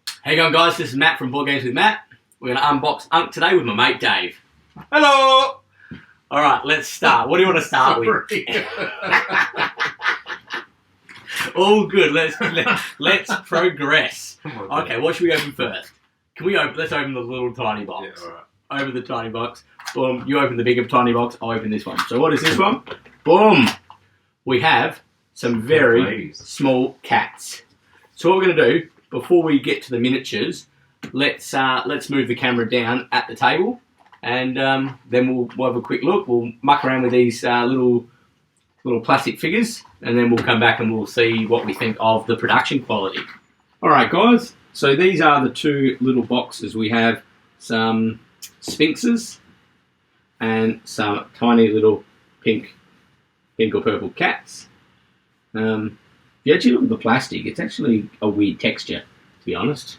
How you going, guys? This is Matt from Board Games with Matt. We're going to unbox Ankh today with my mate Dave. Hello! Alright, let's start. What do you want to start with? All good. Let's progress. Okay, what should we open first? Let's open the little tiny box. Yeah, alright. Open the tiny box. Boom. You open the bigger tiny box. I'll open this one. So what is this one? Boom. We have some very small cats. So what we're going to do, before we get to the miniatures, let's move the camera down at the table, and then we'll have a quick look. We'll muck around with these little plastic figures, and then we'll come back and we'll see what we think of the production quality. Alright guys, so these are the two little boxes. We have some sphinxes and some tiny little pink or purple cats. If you actually look at the plastic, it's actually a weird texture, to be honest.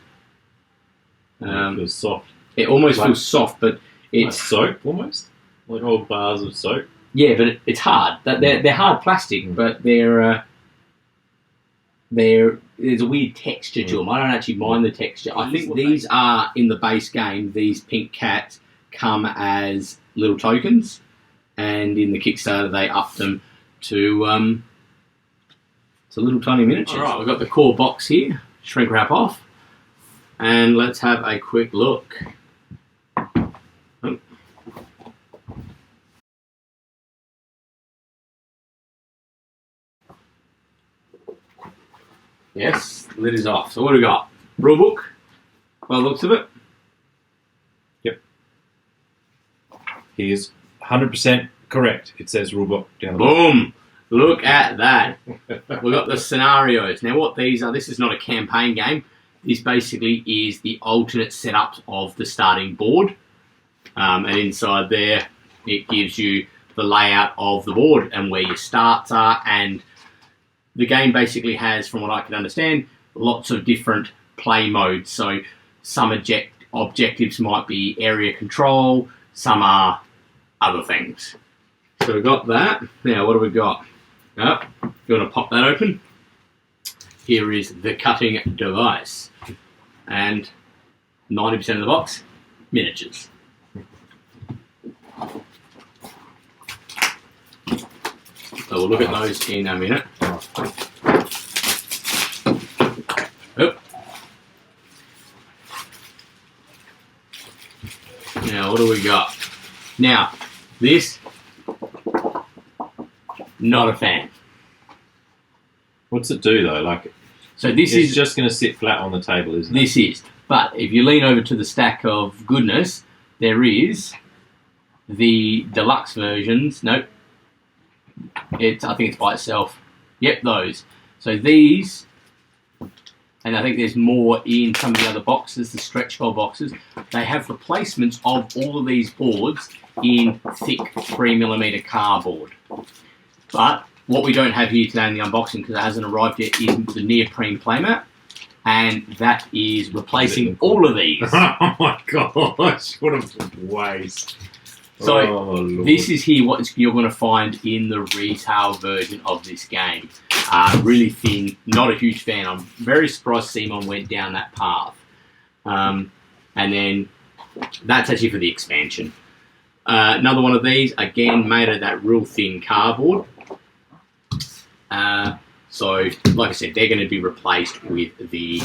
It feels soft. It almost feels soft, but it's like soap almost, like old bars of soap. Yeah, but it's hard. They're hard plastic, but there's a weird texture to them. I don't actually mind the texture. I think these are, in the base game, these pink cats come as little tokens, and in the Kickstarter they upped them to little tiny miniatures. Alright, we've got the core box here, shrink wrap off, and let's have a quick look. Oh. Yes, the lid is off. So what do we got? Rulebook, by the looks of it. Yep. Here's 100% correct. It says rulebook down the bottom. Boom! Look at that. We've got the scenarios. Now what these are, this is not a campaign game. This basically is the alternate setups of the starting board. And inside there, it gives you the layout of the board and where your starts are. And the game basically has, from what I can understand, lots of different play modes. So some objectives might be area control, some are other things. So we've got that. Now what do we got? Oh, you want to pop that open? Here is the cutting device. And 90% of the box, miniatures. So we'll look at those in a minute. Oh. Now, what do we got? Now, this, not a fan. What's it do though? Like, so this it's is just going to sit flat on the table, isn't it? This is. But if you lean over to the stack of goodness, there is the deluxe versions. Nope. I think it's by itself. Yep, those. So these, and I think there's more in some of the other boxes, the stretch goal boxes. They have replacements of all of these boards in thick 3mm cardboard. But what we don't have here today in the unboxing, because it hasn't arrived yet, is the Neoprene Map. And that is replacing all of these. Oh my gosh, what a waste. So this is here what you're going to find in the retail version of this game. Really thin, not a huge fan. I'm very surprised Simon went down that path. And then that's actually for the expansion. Another one of these, again made of that real thin cardboard. So, like I said, they're going to be replaced with the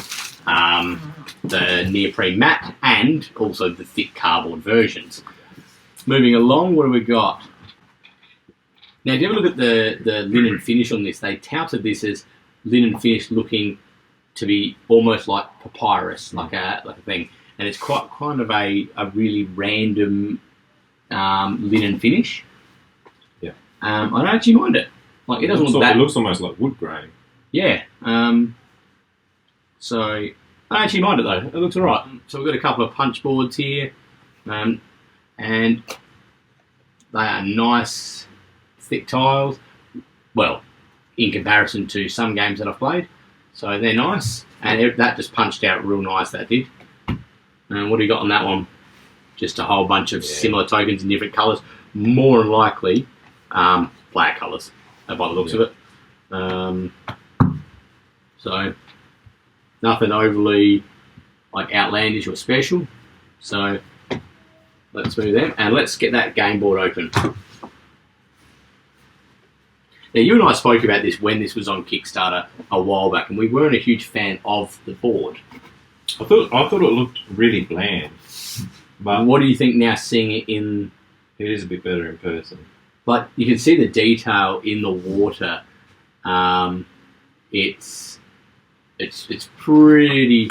Neoprene Map and also the thick cardboard versions. Moving along, what do we got? Now, if you ever look at the linen finish on this, they touted this as linen finish looking to be almost like papyrus, like a thing. And it's quite kind of a really random linen finish. Yeah. I don't actually mind it. Like it doesn't look that. It looks almost like wood grain. Yeah. So I don't actually mind it though. It looks alright. So we've got a couple of punch boards here, and they are nice, thick tiles. Well, in comparison to some games that I've played, so they're nice. And that just punched out real nice. That did. And what do you got on that one? Just a whole bunch of similar tokens in different colours. More than likely, player colours. By the looks of it. So, nothing overly like outlandish or special. So let's move them and let's get that game board open. Now, you and I spoke about this when this was on Kickstarter a while back, and we weren't a huge fan of the board. I thought it looked really bland, but What do you think now, seeing it in? it is a bit better in person. Like, you can see the detail in the water. It's pretty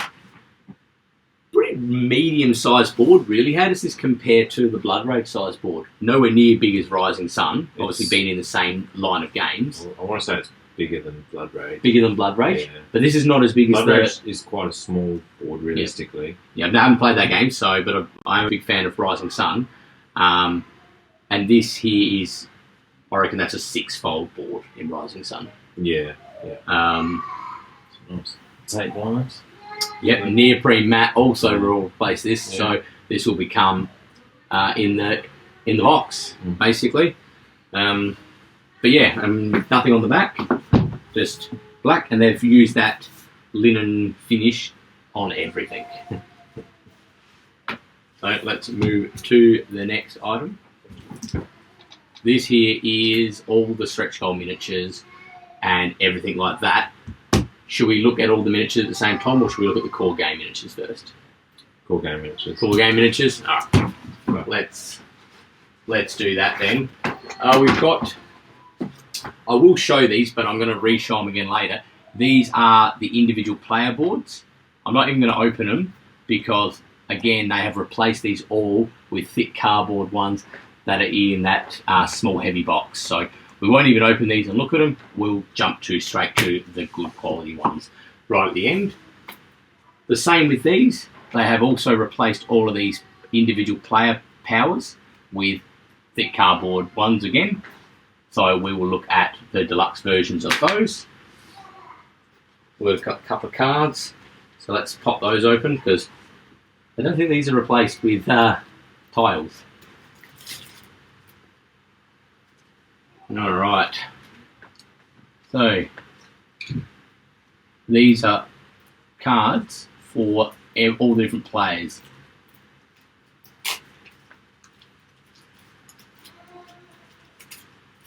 medium-sized board, really. How does this compare to the Blood Rage size board? Nowhere near big as Rising Sun. Obviously, being in the same line of games. I want to say it's bigger than Blood Rage. Bigger than Blood Rage, Yeah. but this is not as big Blood as the. Rage is quite a small board, realistically. Yeah, I haven't played that game, but I'm a big fan of Rising Sun. And this here is, I reckon that's a 6-fold board in Rising Sun. Yeah. Nice. Tape lines. Yep, Neoprene Map also will replace this, Yeah. so this will become in the box, basically. But yeah, nothing on the back, just black, and they've used that linen finish on everything. So let's move to the next item. This here is all the stretch goal miniatures and everything like that. Should we look at all the miniatures at the same time, or should we look at the core game miniatures first? Core game miniatures. Core game miniatures? Alright, let's do that then. We've got, I will show these, but I'm going to re-show them again later. These are the individual player boards. I'm not even going to open them because, again, they have replaced these all with thick cardboard ones that are in that small heavy box. So we won't even open these and look at them. We'll jump straight to the good quality ones right at the end. The same with these. They have also replaced all of these individual player powers with thick cardboard ones again. So we will look at the deluxe versions of those. We've got a couple of cards. So let's pop those open because I don't think these are replaced with tiles. Alright, so these are cards for all the different players.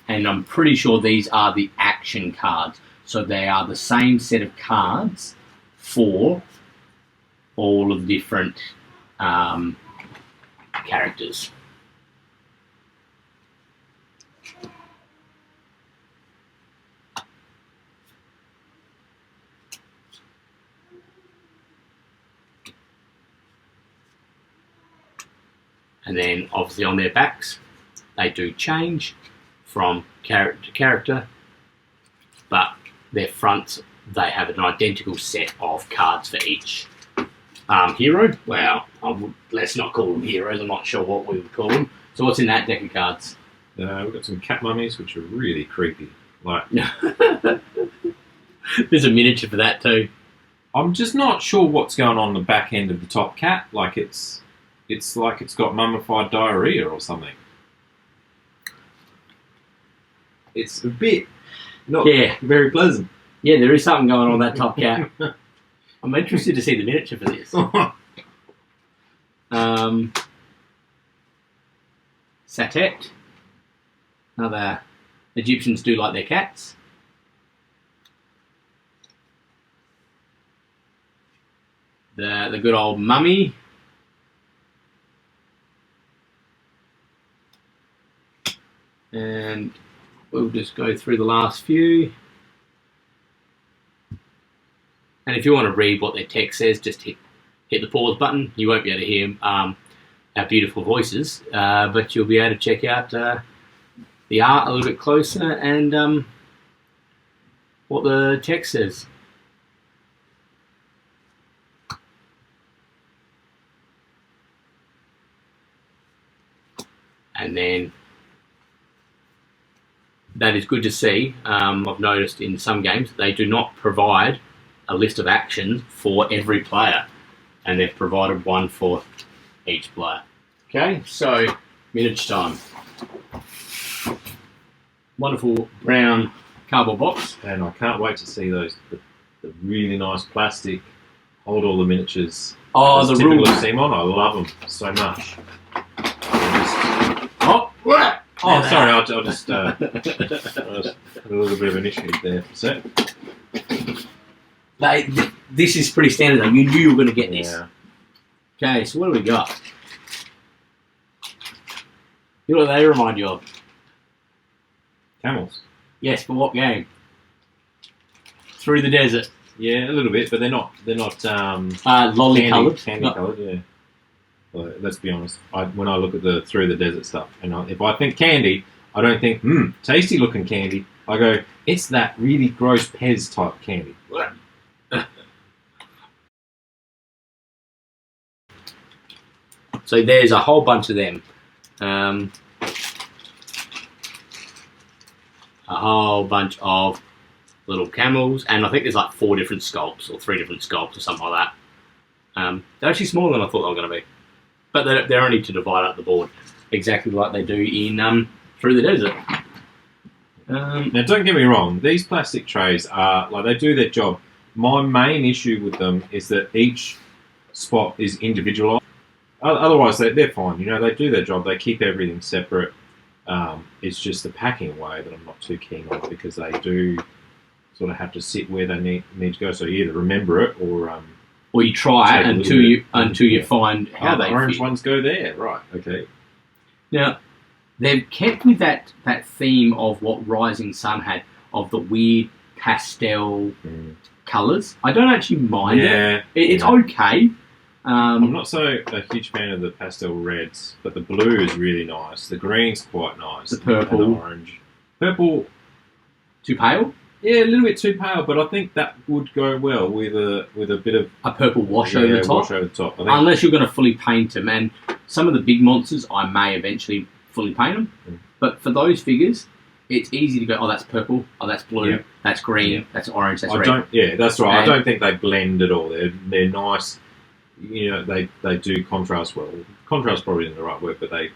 And I'm pretty sure these are the action cards. So they are the same set of cards for all of the different characters. And then obviously on their backs, they do change from character to character, but their fronts, they have an identical set of cards for each hero. Well, let's not call them heroes, I'm not sure what we would call them. So what's in that deck of cards? We've got some cat mummies, which are really creepy. Like, There's a miniature for that too. I'm just not sure what's going on the back end of the top cat. Like it's like it's got mummified diarrhea or something. It's a bit not very pleasant. Yeah, there is something going on with that top cat. I'm interested to see the miniature for this. Satet. Another Egyptians do like their cats. The good old mummy. And we'll just go through the last few. And if you want to read what their text says, just hit the pause button. You won't be able to hear our beautiful voices, but you'll be able to check out the art a little bit closer and what the text says. And then that is good to see. I've noticed in some games they do not provide a list of actions for every player, and they've provided one for each player. Okay, so miniature time. Wonderful brown cardboard box. And I can't wait to see those the really nice plastic hold all the miniatures. Oh, As the typical rules. of Simon, I love them so much. Oh, Oh, sorry, I'll just had a little bit of an issue there for a sec. This is pretty standard though. You knew you were going to get this. Yeah. Okay, so what do we got? You know what they remind you of? Camels. Yes, but what game? Through the Desert. Yeah, a little bit, but they're not Lolly coloured. Candy coloured, yeah. Well, let's be honest. When I look at the Through the Desert stuff, and if I think candy, I don't think tasty looking candy. I go, it's that really gross Pez type candy. So there's a whole bunch of them. A whole bunch of little camels, and I think there's like 4 different sculpts or 3 different sculpts or something like that. They're actually smaller than I thought they were going to be, but they're only to divide up the board, exactly like they do in Through the Desert. Now, don't get me wrong; these plastic trays are like they do their job. My main issue with them is that each spot is individualized. Otherwise, they're fine. You know, they do their job. They keep everything separate. It's just the packing away that I'm not too keen on because they do sort of have to sit where they need to go. So you either remember it or you try it until you find how the they orange fit. ones go there. Right. Okay. Now, they've kept with that theme of what Rising Sun had, of the weird pastel colours. I don't actually mind it. It's okay. I'm not so a huge fan of the pastel reds, but the blue is really nice. The green's quite nice. The purple. And the orange. Purple, Too pale? yeah, a little bit too pale, but I think that would go well with a bit of A purple wash over the top? Wash over the top. I think. Unless you're going to fully paint them. And some of the big monsters, I may eventually fully paint them. But for those figures, it's easy to go, oh, that's purple, oh, that's blue, that's green, that's orange, that's red. Yeah, that's right. I don't think they blend at all. They're nice. You know, they do contrast well. Contrast probably isn't the right word, but they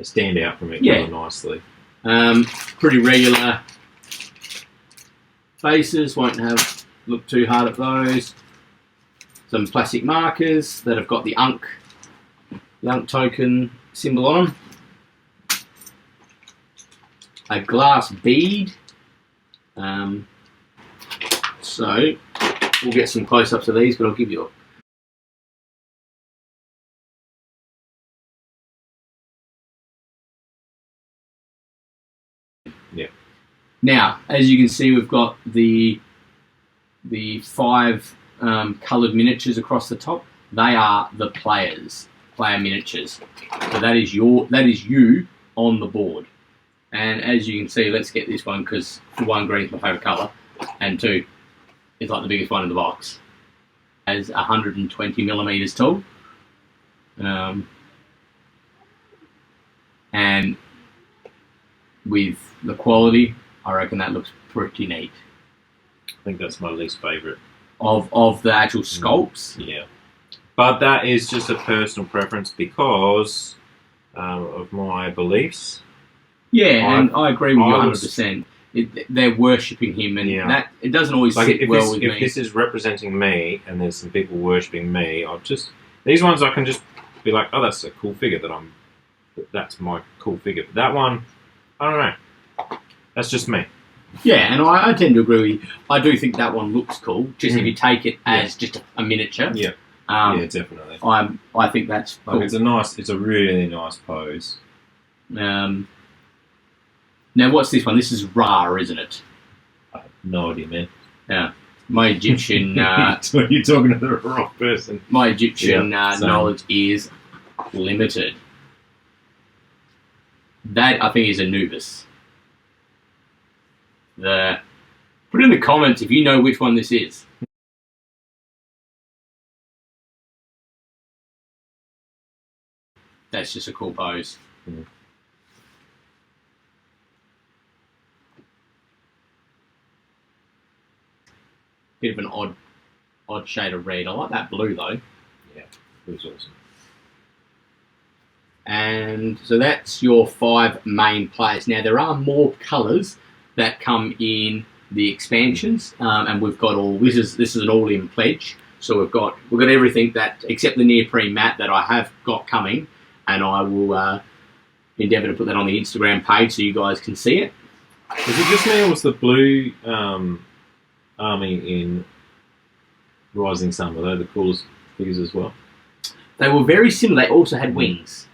stand out from it really nicely. Pretty regular faces, won't look too hard at those. Some plastic markers that have got the Ankh token symbol on them. A glass bead. So we'll get some close-ups of these, but I'll give you a Now, as you can see, we've got the 5 coloured miniatures across the top. They are the player miniatures. So that is you on the board. And as you can see, let's get this one because for 1, green's my favourite colour, and 2, it's like the biggest one in the box. As 120 millimetres tall, and with the quality, I reckon that looks pretty neat. I think that's my least favourite of the actual sculpts. Yeah, but that is just a personal preference because of my beliefs. Yeah, and I agree with you 100%. They're worshipping him, and that it doesn't always sit well with me. If this is representing me, and there's some people worshipping me, these ones I can just be like, oh, that's a cool figure that's my cool figure. But that one, I don't know. That's just me. Yeah, and I tend to agree with you. I do think that one looks cool. Just if you take it as just a miniature. Yeah. Yeah, definitely. I think that's cool. It's a really nice pose. Now, what's this one? This is Ra, isn't it? I have no idea, man. Yeah. My Egyptian... You're talking to the wrong person. My Egyptian knowledge is limited. That, I think, is Anubis. Put in the comments if you know which one this is. That's just a cool pose. Mm. Bit of an odd shade of red. I like that blue though. Yeah, it was awesome. And so that's your 5 main players. Now there are more colours that come in the expansions, and we've got all. This is an all-in pledge. So we've got everything that except the Neoprene Map that I have got coming, and I will endeavour to put that on the Instagram page so you guys can see it. Was it just me, or was the blue army in Rising Sun? Were they the coolest figures as well? They were very similar. They also had wings.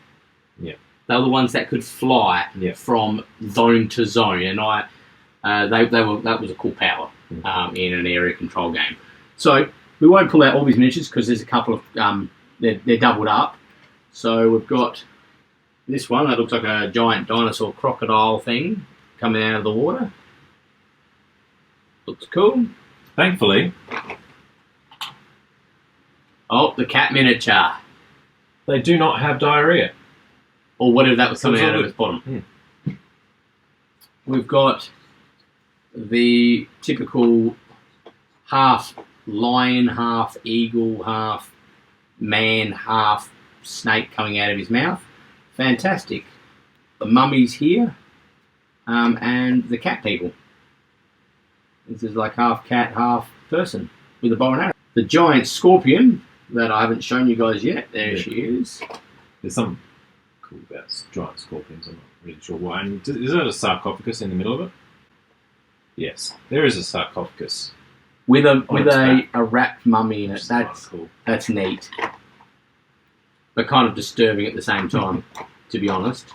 Yeah. They were the ones that could fly from zone to zone, and that was a cool power in an area control game. So we won't pull out all these miniatures because there's a couple of they're doubled up. So we've got this one that looks like a giant dinosaur crocodile thing coming out of the water. Looks cool. Thankfully. Oh, the cat miniature. They do not have diarrhea. Or whatever that was coming out of its bottom. We've got the typical half lion, half eagle, half man, half snake coming out of his mouth. Fantastic. The mummies here, and the cat people. This is like half cat, half person with a bow and arrow. The giant scorpion that I haven't shown you guys yet. There she is. There's some cool about giant scorpions. I'm not really sure why. And is that a sarcophagus in the middle of it? Yes, there is a sarcophagus with a wrapped mummy in it. That's cool. That's neat, but kind of disturbing at the same time, to be honest.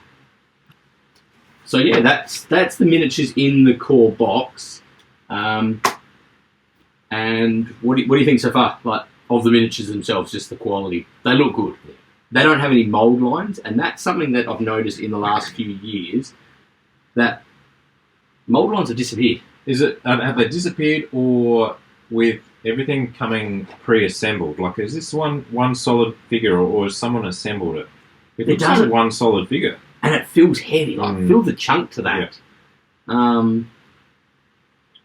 So yeah, that's the miniatures in the core box. And what do you think so far? Like of the miniatures themselves, just the quality. They look good. They don't have any mould lines, and that's something that I've noticed in the last few years, that mould lines have disappeared. Is it have they disappeared, or with everything coming pre-assembled? Like, is this one solid figure, or has someone assembled it? It looks like one solid figure, and it feels heavy. Like feels a chunk to that. Yeah.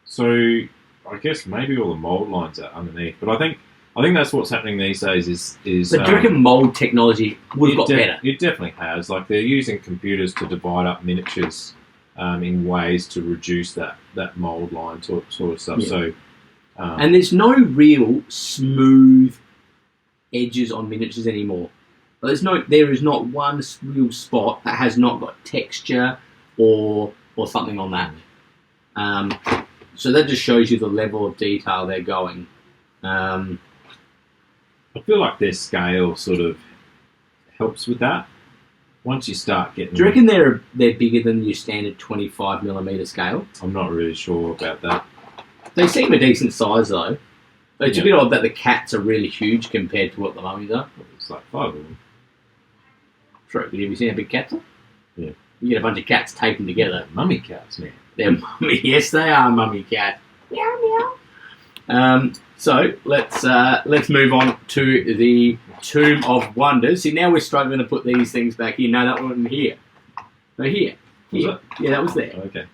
So I guess maybe all the mould lines are underneath, but I think that's what's happening these days. Is but do you reckon mould technology would have got better? It definitely has. Like, they're using computers to divide up miniatures in ways to reduce that mould line sort of stuff. Yeah. So, and there's no real smooth edges on miniatures anymore. There is not one real spot that has not got texture or something on that. So that just shows you the level of detail they're going. I feel like their scale sort of helps with that. Once you start getting... Do you reckon they're bigger than your standard 25mm scale? I'm not really sure about that. They seem a decent size though. It's a bit odd that the cats are really huge compared to what the mummies are. It's like 5 of them. True, but have you seen how big cats are? Yeah. You get a bunch of cats taken together. Mummy cats, man. They're mummy. Yes, they are mummy cat. Meow meow. So let's move on to the Tomb of Wonders. See, now we're struggling to put these things back here. No, that wasn't here. No, here. Was it? Yeah, that was there. Oh, okay.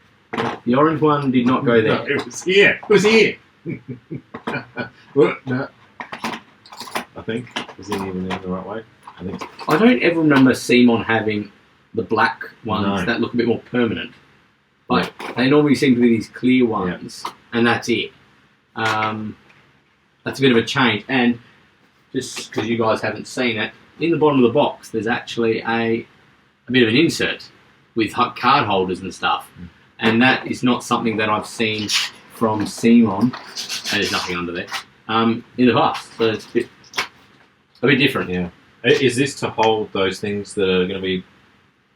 The orange one did not go there. No, it was here. It was here. No. I think. Is he even in the right way? I think. I don't ever remember Simon having the black ones that look a bit more permanent. Like, they normally seem to be these clear ones, and that's it. That's a bit of a change. And just because you guys haven't seen it, in the bottom of the box, there's actually a bit of an insert with card holders and stuff. And that is not something that I've seen from Simon. There's nothing under there. In the past. So it's a bit different. Yeah. Is this to hold those things that are going to be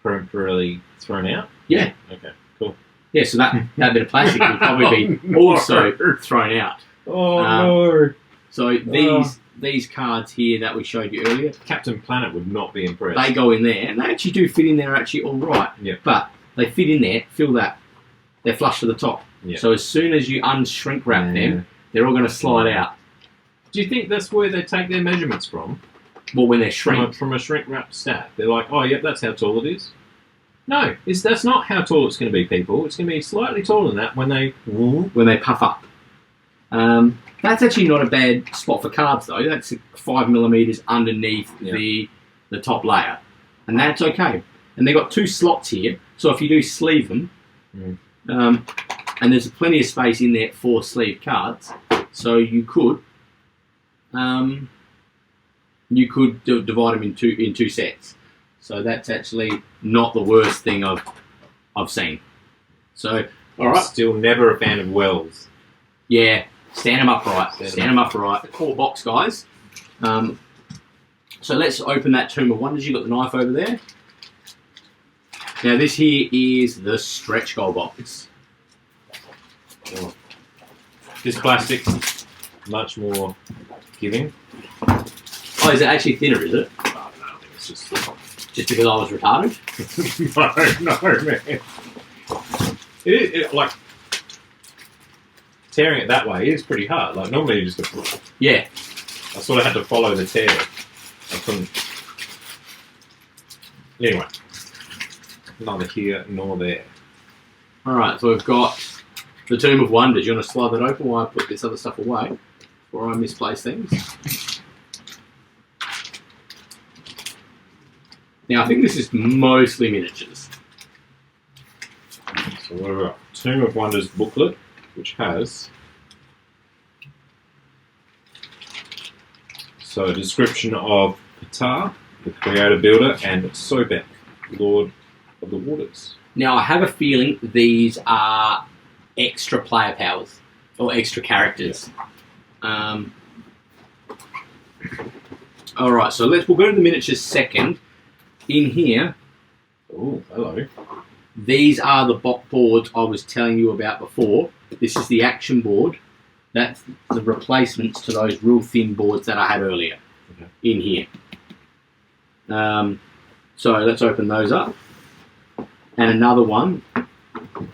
peripherally thrown out? Yeah. Okay, cool. Yeah, so that bit of plastic would probably be also thrown out. Oh, no. So these cards here that we showed you earlier, Captain Planet would not be impressed. they go in there, and they actually do fit in there actually all right. Yeah. But they fit in there, feel that. They're flush to the top. Yeah. So as soon as you unshrink wrap them, they're all going to slide out. Do you think that's where they take their measurements from? Well, when they're shrink. From a shrink wrap stack. They're like, oh, yep, that's how tall it is. No, that's not how tall it's going to be, people. It's going to be slightly taller than that when they puff up. That's actually not a bad spot for cards, though. That's 5mm underneath the top layer. And that's okay. And they've got 2 slots here, so if you do sleeve them, and there's plenty of space in there for sleeve cards, so you could you could divide them in two sets. So that's actually not the worst thing I've seen. So, all right. Still never a fan of wells. Yeah, stand them upright. Stand them upright. The core box, guys. So let's open that Tomb of Wonders. You've got the knife over there. Now this here is the stretch goal box. Oh. This plastic, much more giving. Oh, is it actually thinner, is it? Oh, no, I think it's just because I was retarded? no, man. It like tearing it that way is pretty hard. Like normally you just yeah. I sort of had to follow the tear. I couldn't. Anyway, neither here nor there. All right, so we've got the Tomb of Wonders. You want to slide that open while I put this other stuff away before I misplace things? Now I think this is mostly miniatures. So what have we got? Tomb of Wonders booklet, which has a description of Ptah, the creator builder, and Sobek, Lord of the Waters. Now I have a feeling these are extra player powers or extra characters. All right, so we'll go to the miniatures second. In here, oh, hello. These are the boards I was telling you about before. This is the action board. That's the replacements to those real thin boards that I had earlier in here. So let's open those up. And another one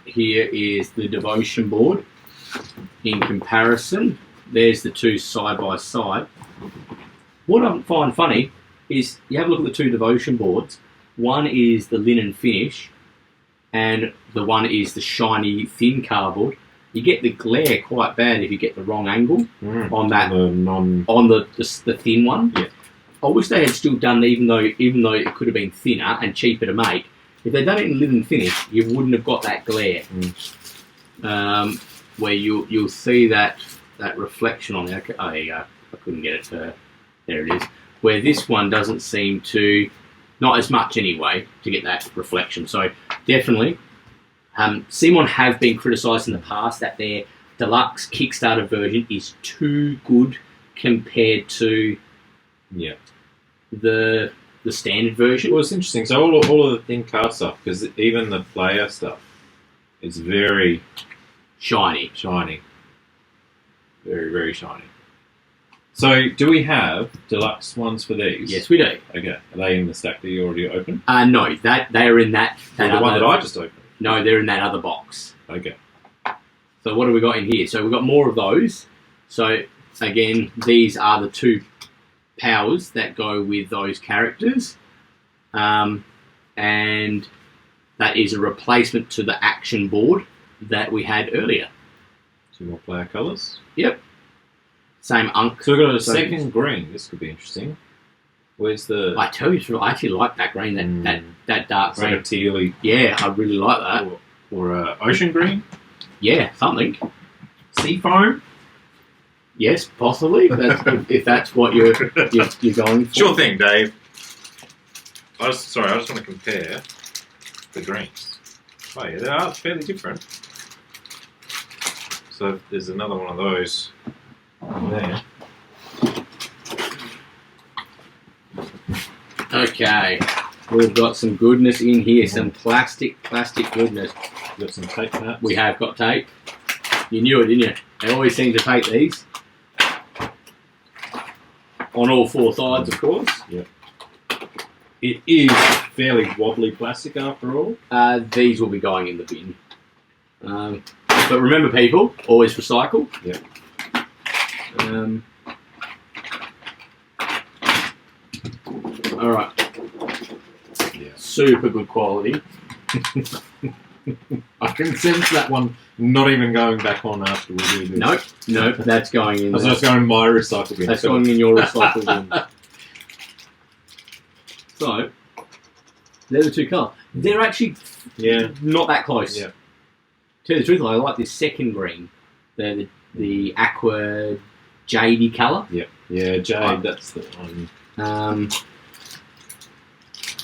here is the devotion board. In comparison, there's the two side by side. What I find funny is you have a look at the two devotion boards. One is the linen finish, and the one is the shiny thin cardboard. You get the glare quite bad if you get the wrong angle on that on the thin one. Yeah. I wish they had still done, even though it could have been thinner and cheaper to make. If they'd done it in linen finish, you wouldn't have got that glare. Where you'll see that reflection on there. Oh, there you go. I couldn't get it to. There it is. Where this one doesn't seem to, not as much anyway, to get that reflection. So definitely, Simon have been criticised in the past that their deluxe Kickstarter version is too good compared to the standard version. Well, it's interesting. So all of the thin card stuff, because even the player stuff is very shiny. Very, very shiny. So, do we have deluxe ones for these? Yes, we do. Okay. Are they in the stack that you already opened? No, they are in that the one that I just opened? No, they're in that other box. Okay. So what have we got in here? So we've got more of those. So, again, these are the two powers that go with those characters. And that is a replacement to the action board that we had earlier. Two more player colours? Yep. Same Ankh. So we've got a second green. This could be interesting. Where's the... I tell you, I actually like that green, that dark green. Like a tealy... Yeah, I really like that. Or ocean green? Yeah, something. Sea foam? Yes, possibly. If that's what you're going for. Sure thing, Dave. I just want to compare the greens. Oh yeah, they are fairly different. So there's another one of those there. Okay, we've got some goodness in here, some plastic goodness. We've got some tape nuts. We have got tape. You knew it, didn't you? They always seem to tape these. On all four sides, of course. Yep. It is fairly wobbly plastic after all. These will be going in the bin. But remember, people, always recycle. Yep. All right. Yeah. Super good quality. I can sense that one not even going back on after we do this. Nope, that's going in. That's going in my recycle bin. That's going in your recycle bin. So, they're the two colours. They're actually not that close. Yeah. Tell you the truth, I like this second green. The aqua jadey colour. Yep. Yeah, jade. That's the one.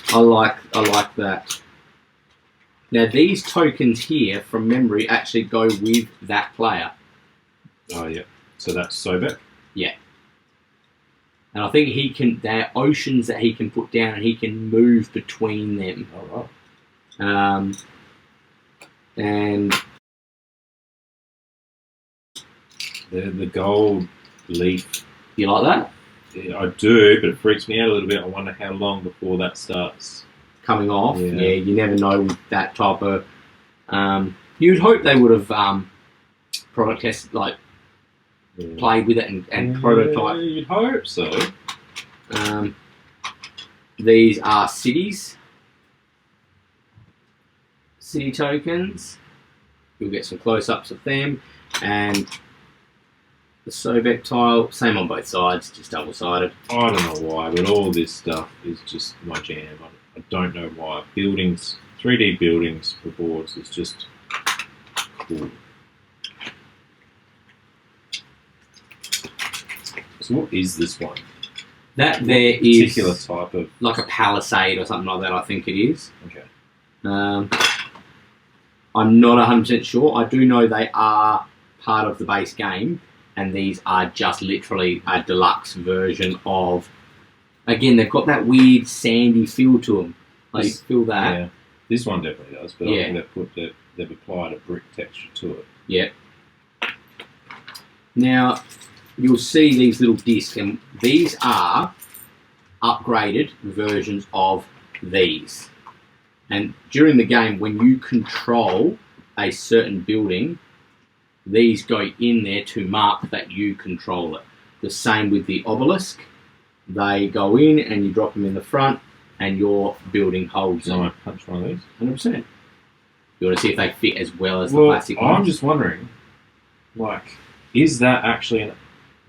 I like that. Now these tokens here, from memory, actually go with that player. Oh yeah. So that's Sobek. Yeah. And I think they're oceans that he can put down, and he can move between them. Oh right. And the gold leaf. You like that? Yeah, I do, but it freaks me out a little bit. I wonder how long before that starts coming off. Yeah, Yeah, you never know with that type of. You'd hope they would have product tested, like played with it and prototype. You'd hope so. These are cities. City tokens. You'll get some close-ups of them, and the Sobek tile, same on both sides, just double-sided. I don't know why, but all this stuff is just my jam. I don't know why. Buildings, 3D buildings for boards is just cool. So what is this one? That there is particular type of like a palisade or something like that. I think it is. Okay. I'm not 100% sure. I do know they are part of the base game, and these are just literally a deluxe version of. Again, they've got that weird sandy feel to them. Like you feel that. Yeah, this one definitely does. But Yeah. I think they've applied a brick texture to it. Yeah. Now, you'll see these little discs, and these are upgraded versions of these. And during the game, when you control a certain building, these go in there to mark that you control it. The same with the obelisk. They go in and you drop them in the front, and your building holds them. I punch one of these? 100%. You want to see if they fit as well as the plastic ones? I'm just wondering, like, is that actually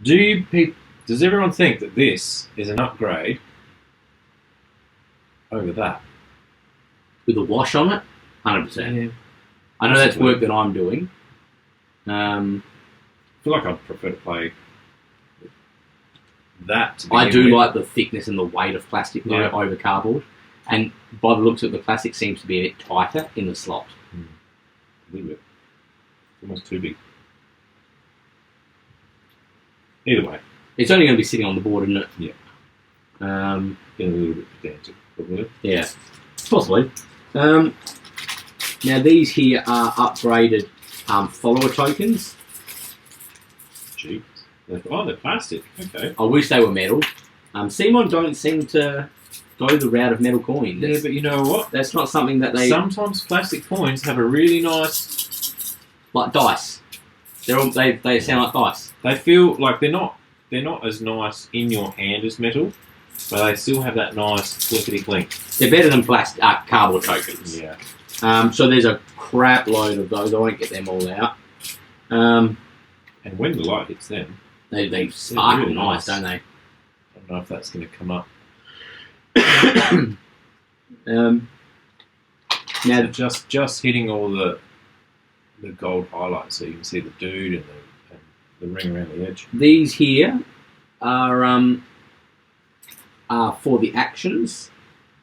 does everyone think that this is an upgrade over that? With a wash on it? 100%. Yeah. I know that's work that I'm doing. I feel like I'd prefer to play that. I do like the thickness and the weight of plastic over cardboard. And by the looks of it, the plastic seems to be a bit tighter in the slot. A little bit. Almost too big. Either way. It's only going to be sitting on the board, isn't it? Yeah. Getting a little bit pedantic, probably. Yeah. Possibly. Now these here are upgraded follower tokens. Cheap. They're plastic. Okay. I wish they were metal. Simon don't seem to go the route of metal coins. Yeah, but you know what? That's not something that they... Sometimes plastic coins have a really nice... Like dice. They sound like dice. They feel like they're not as nice in your hand as metal, but they still have that nice clickety clink. They're better than cardboard tokens. Yeah. So there's a crap load of those. I won't get them all out. And when the light hits them, they sparkle really nice, don't they? I don't know if that's going to come up. Now, so just hitting all the gold highlights, so you can see the dude and the ring around the edge. These here are for the actions.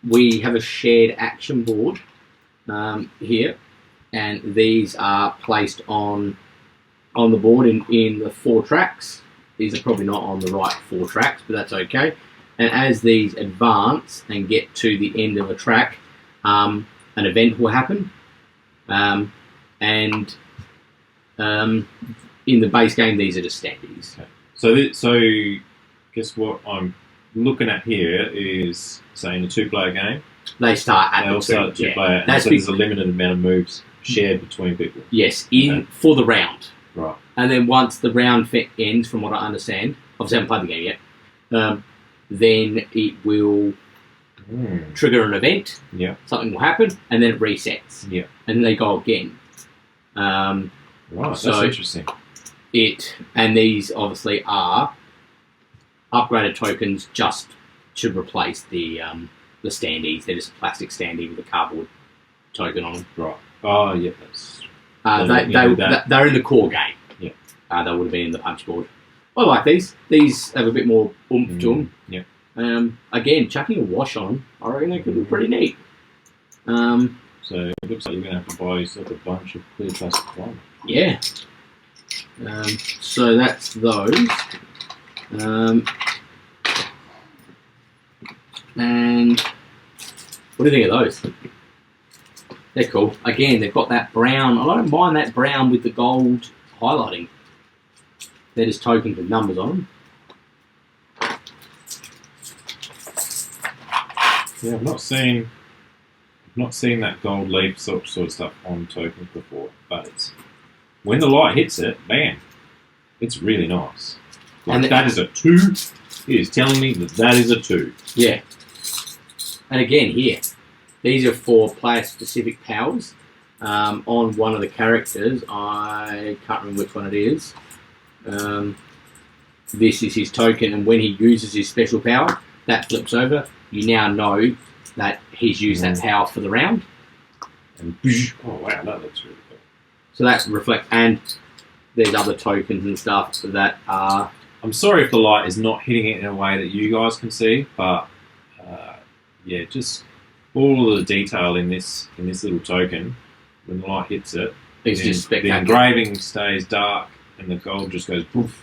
We have a shared action board here, and these are placed on the board in the 4 tracks. These are probably not on the right 4 tracks, but that's okay. And as these advance and get to the end of a track, an event will happen. And in the base game, these are just standees. Okay. So guess what I'm looking at here is, say, in a 2-player game, they start at they the all start at 2-player, and That's so there's a limited amount of moves shared between people. Yes, for the round. Right. And then once the round ends, from what I understand, obviously I haven't played the game yet, then it will trigger an event. Yeah. Something will happen, and then it resets. Yeah. And then they go again. Right, that's interesting. And these obviously are upgraded tokens just to replace the standees. They're just a plastic standee with a cardboard token on them. Right. Oh, yeah, that's... They're in the core game. Yeah. They would have been in the punch board. I like these. These have a bit more oomph to them. Yeah. Again, chucking a wash on, I reckon they could be pretty neat. So it looks like you're going to have to buy yourself a bunch of clear plastic plywood. Yeah. So that's those. And what do you think of those? They're cool. Again, they've got that brown. I don't mind that brown with the gold highlighting. They're just tokens with numbers on them. Yeah, I've not seen that gold leaf sort of stuff on tokens before, but it's, when the light hits it, bam, it's really nice. Like, and that is a 2. It is telling me that is a 2. Yeah. And again, here, these are for player-specific powers. On one of the characters, I can't remember which one it is. This is his token, and when he uses his special power, that flips over. You now know that he's used that power for the round. And oh wow, that looks really cool. So that reflects, and there's other tokens and stuff that are. I'm sorry if the light is not hitting it in a way that you guys can see, but yeah, just all of the detail in this little token. When the light hits it, it's just spectacular. The engraving stays dark, and the gold just goes poof.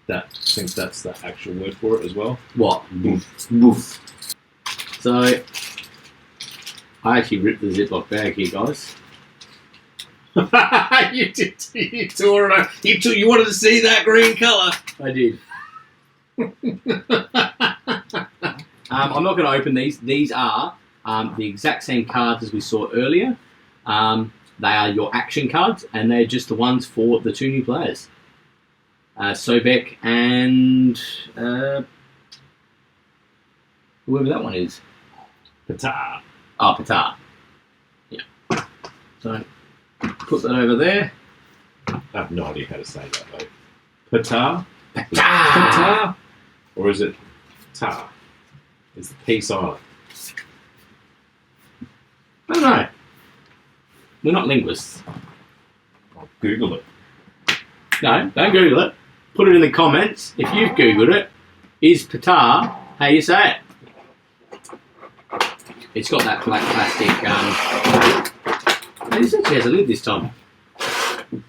I think that's the actual word for it as well. What? Boof. Boof. So, I actually ripped the Ziploc bag here, guys. You tore it up. You wanted to see that green colour. I did. I'm not going to open these. These are the exact same cards as we saw earlier. They are your action cards, and they're just the ones for the 2 new players. Sobek and whoever that one is. Patar. Oh, Patar. Yeah. So, put that over there. I have no idea how to say that though. Patar? Patar! Patar? Or is it tar? Is the P silent? I don't know. We're not linguists. I'll Google it. No, don't Google it. Put it in the comments if you've Googled it. Is Patar how you say it? It's got that black plastic. This actually has a lid this time.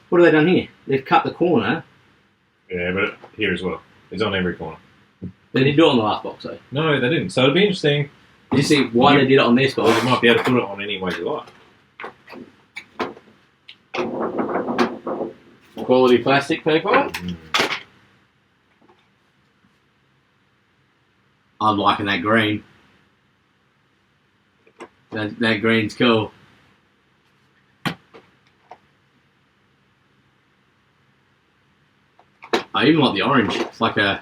What have they done here? They've cut the corner. Yeah, but here as well. It's on every corner. They didn't do it on the last box though. No, they didn't. So it'd be interesting. Did you see why they did it on this box? You might be able to put it on any way you like. Quality plastic, people. I'm liking that green. That green's cool. I even like the orange. It's like a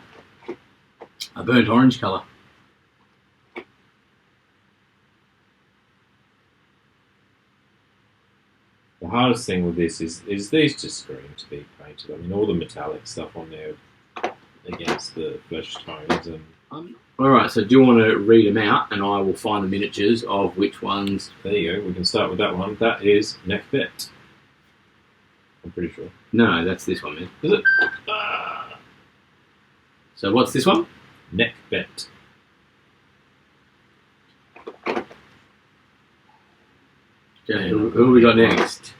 burnt orange colour. The hardest thing with this is these just scream to be painted. I mean, all the metallic stuff on there against the flesh tones and. Alright, so do you want to read them out, and I will find the miniatures of which ones. There you go. We can start with that one. That is Neckbet. I'm pretty sure. No, that's this one, man. Is it? So what's this one? Neckbet. Okay, who have we got next?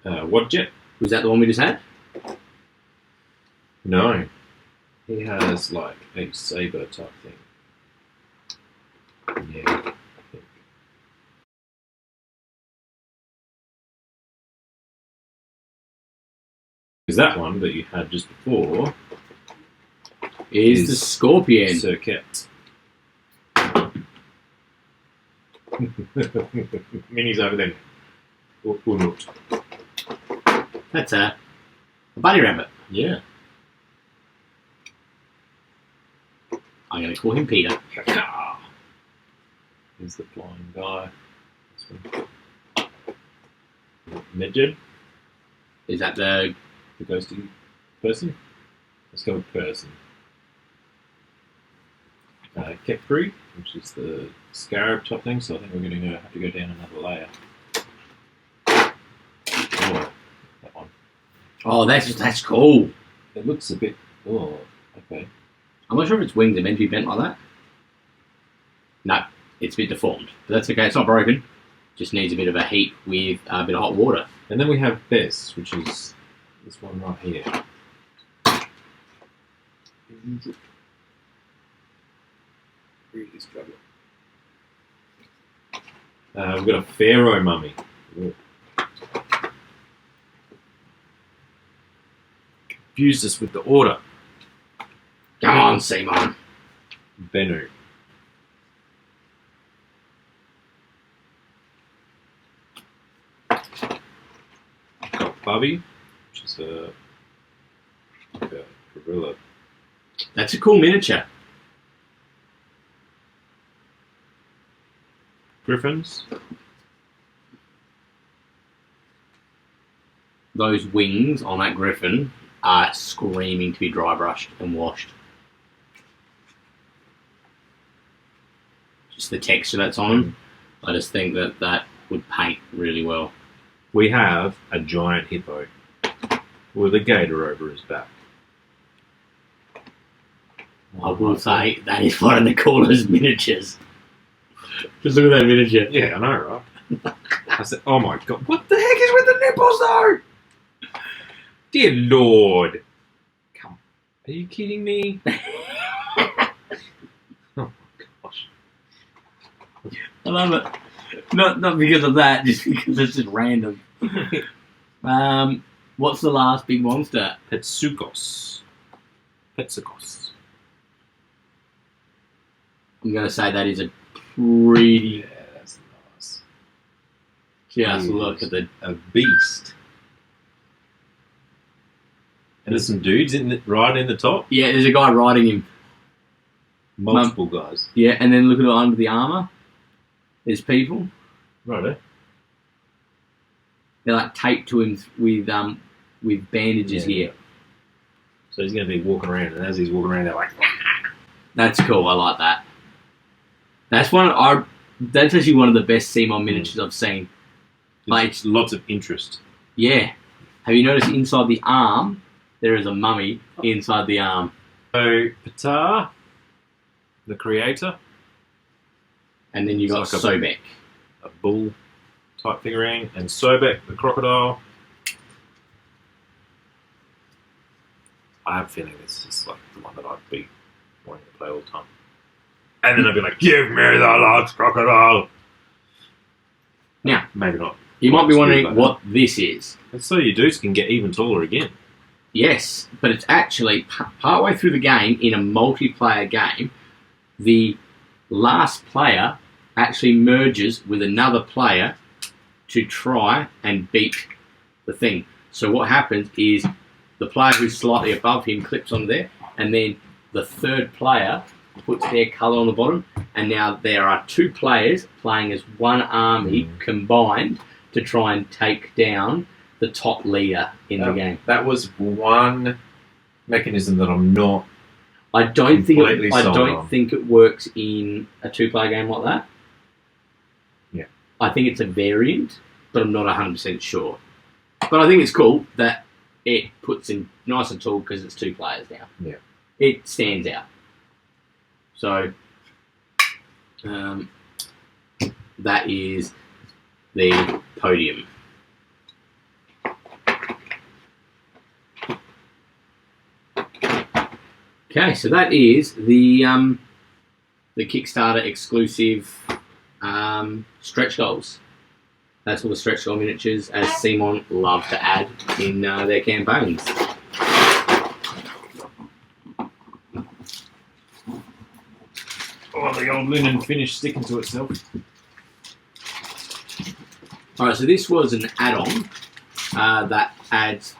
Wadjet? Was that the one we just had? No. He has like a saber type thing. Yeah, I think. Because that one that you had just before is the Scorpion. Circuit. Mini's over there. Or not. That's a bunny rabbit. Yeah. I'm going to call him Peter. Here's the flying guy. Midget. Is that the ghosty person? Let's go with person. Kepri, which is the scarab type thing, so I think we're going to have to go down another layer. Oh, that one. Oh, that's cool. It looks a bit. Oh, okay. I'm not sure if its wings are meant to be bent like that. No, it's a bit deformed. But that's okay, it's not broken. Just needs a bit of a heat with a bit of hot water. And then we have this, which is this one right here. Really struggling. We've got a pharaoh mummy. Ooh. Confused us with the order. Come on, Simon. Bennu. Got Bubby, which is like a gorilla. That's a cool miniature. Griffins. Those wings on that griffin are screaming to be dry brushed and washed. Just the texture that's on them, I just think that that would paint really well. We have a giant hippo with a gator over his back. I will say that is one of the coolest miniatures. Just look at that miniature. Yeah, I know, right? I said, oh my god, what the heck is with the nipples though? Dear Lord. Come, are you kidding me? Oh my gosh. I love it. Not because of that, just because it's just random. What's the last big monster? Petsukos. I'm going to say that is a pretty... Yeah, that's nice. Just look at the... A beast. And there's some dudes right in the top. Yeah, there's a guy riding him. Multiple guys. Yeah, and then look at it under the armour. There's people. Righto. They're like taped to him with bandages here. So he's going to be walking around, and as he's walking around, they're like... That's cool. I like that. That's actually one of the best Simon miniatures I've seen. Like lots of interest. Yeah. Have you noticed inside the arm there is a mummy inside the arm? So Ptah, the creator, and then you got like Sobek, a bull type figurine, and Sobek, the crocodile. I have a feeling this is like the one that I'd be wanting to play all the time. And then I'd be like, give me the large crocodile. Now, maybe not. You might be wondering what this is. And so your dudes can get even taller again. Yes, but it's actually partway through the game, in a multiplayer game, the last player actually merges with another player to try and beat the thing. So what happens is the player who's slightly above him clips on there, and then the third player puts their colour on the bottom, and now there are two players playing as one army combined to try and take down the top leader in the game. That was one mechanism that I'm not. I don't think it works in a two-player game like that. Yeah, I think it's a variant, but I'm not 100% sure. But I think it's cool that it puts in nice and tall because it's two players now. Yeah, it stands out. So that is the podium. Okay, so that is the Kickstarter exclusive stretch goals. That's all the stretch goal miniatures, as Simon love to add in their campaigns. Oh, the old linen finish sticking to itself. Alright, so this was an add-on that adds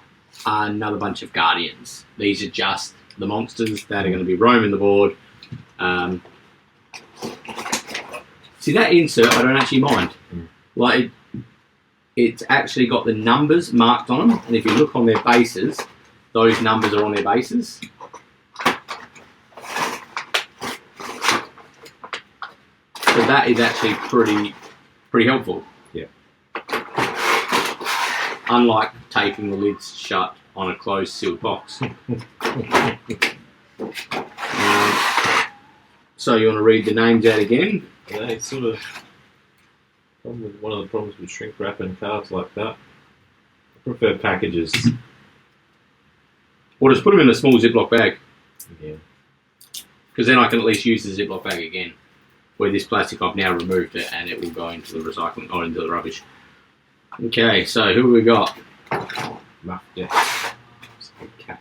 another bunch of guardians. These are just the monsters that are going to be roaming the board. See, that insert I don't actually mind. Like, it's actually got the numbers marked on them, and if you look on their bases, those numbers are on their bases. So that is actually pretty helpful. Yeah. Unlike taping the lids shut on a closed sealed box. So you want to read the names out again? Yeah, it's sort of one of the problems with shrink wrap and cards like that. I prefer packages. Or just put them in a small Ziploc bag. Yeah. Because then I can at least use the Ziploc bag again. Where this plastic, I've now removed it and it will go into the recycling or into the rubbish. Okay, so who have we got? Yeah. Cat.